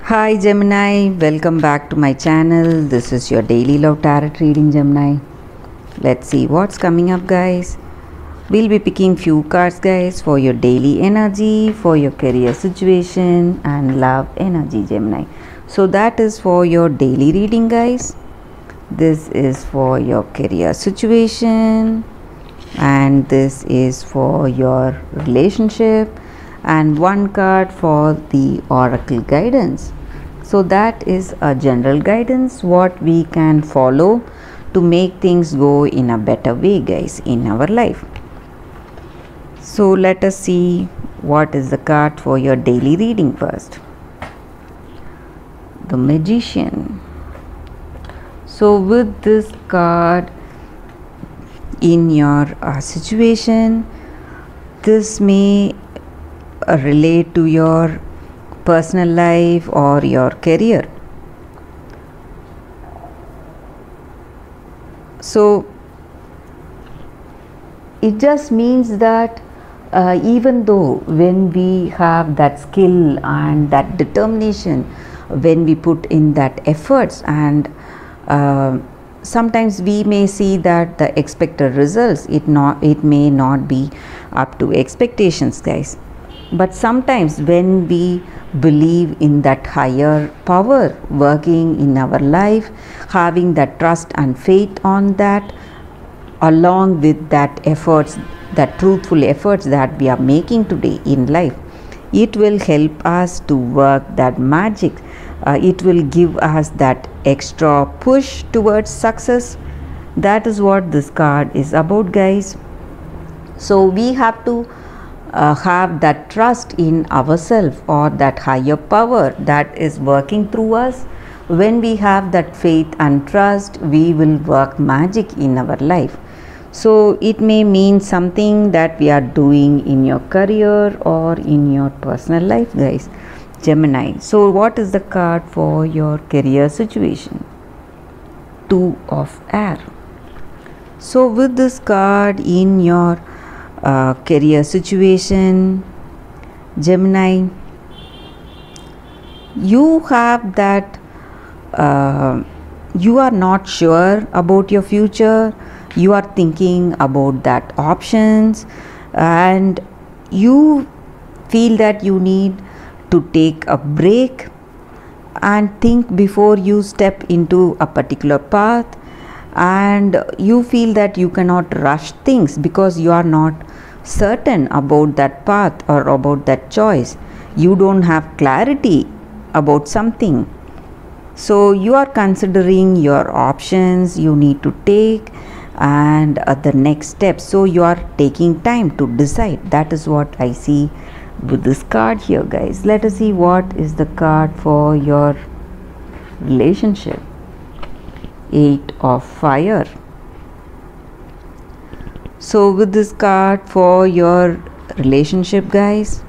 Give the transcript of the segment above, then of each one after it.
Hi Gemini, welcome back to my channel. This is your daily love tarot reading, Gemini. Let's see what's coming up, guys. We'll be picking few cards, guys, for your daily energy, for your career situation and love energy, Gemini. So that is for your daily reading, guys. This is for your career situation and this is for your relationship, and one card for the oracle guidance. So that is a general guidance what we can follow to make things go in a better way, guys, in our life. So let us see what is the card for your daily reading first. The Magician. So with this card in your situation, this may relate to your personal life or your career. So it just means that even though when we have that skill and that determination, when we put in that efforts, and sometimes we may see that the expected results, it may not be up to expectations, guys. But sometimes when we believe in that higher power working in our life, having that trust and faith on that, along with that efforts, that truthful efforts that we are making today in life, it will help us to work that magic. It will give us that extra push towards success. That is what this card is about, guys. So we have to have that trust in ourselves or that higher power that is working through us. When we have that faith and trust, we will work magic in our life. So it may mean something that we are doing in your career or in your personal life, guys, Gemini. So what is the card for your career situation? Two of Air. So with this card in your career situation, Gemini, you have that you are not sure about your future. You are thinking about that options and you feel that you need to take a break and think before you step into a particular path, and you feel that you cannot rush things because you are not certain about that path or about that choice. You don't have clarity about something, so you are considering your options you need to take and the next step. So you are taking time to decide. That is what I see with this card here, guys. Let us see what is the card for your relationship. Eight of Fire. So with this card for your relationship, guys,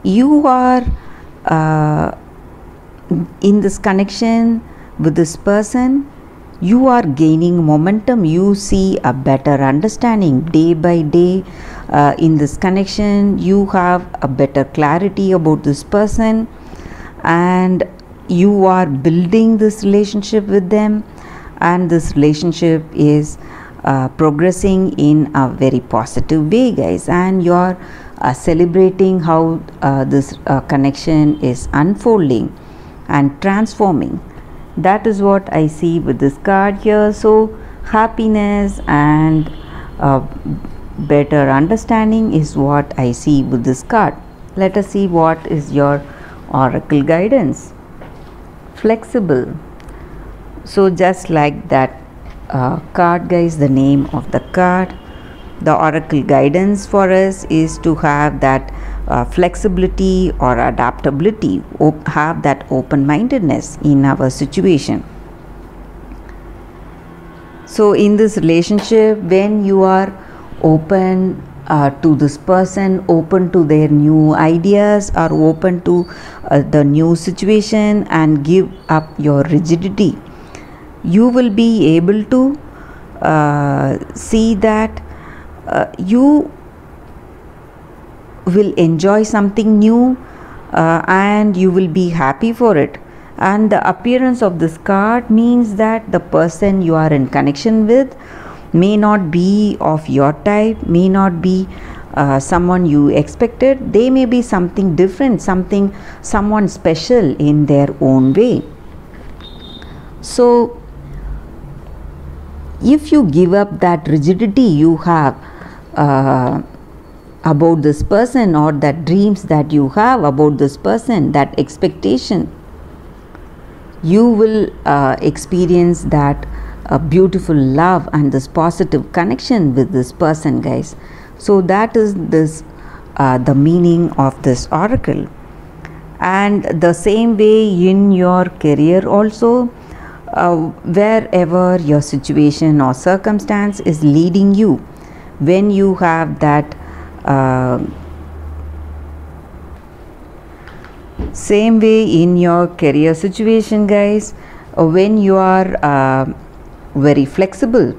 you are in this connection with this person. You are gaining momentum. You see a better understanding day by day in this connection. You have a better clarity about this person and you are building this relationship with them, and this relationship is progressing in a very positive way, guys, and you are celebrating how this connection is unfolding and transforming. That is what I see with this card here. So happiness and better understanding is what I see with this card. Let us see what is your oracle guidance. Flexible. So just like that card, guys, the name of the card, the oracle guidance for us is to have that flexibility or adaptability, have that open-mindedness in our situation. So in this relationship, when you are open to this person, open to their new ideas, or open to the new situation and give up your rigidity, you will be able to see that you will enjoy something new and you will be happy for it. And the appearance of this card means that the person you are in connection with may not be of your type, may not be someone you expected. They may be something different, someone special in their own way. So if you give up that rigidity you have about this person, or that dreams that you have about this person, that expectation, you will experience that beautiful love and this positive connection with this person, guys. So that is this the meaning of this oracle. And the same way in your career also, wherever your situation or circumstance is leading you, when you have that same way in your career situation, guys, when you are very flexible,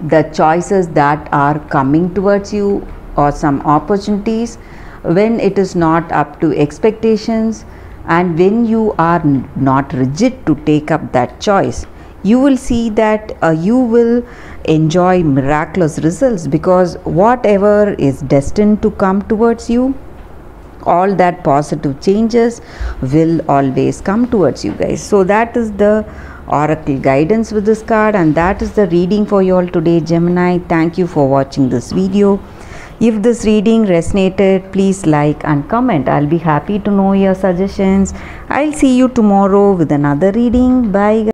the choices that are coming towards you or some opportunities, when it is not up to expectations, and when you are not rigid to take up that choice, you will see that you will enjoy miraculous results, because whatever is destined to come towards you, all that positive changes will always come towards you, guys. So that is the oracle guidance with this card, and that is the reading for you all today, Gemini. Thank you for watching this video. If this reading resonated, please like and comment. I'll be happy to know your suggestions. I'll see you tomorrow with another reading. Bye, guys.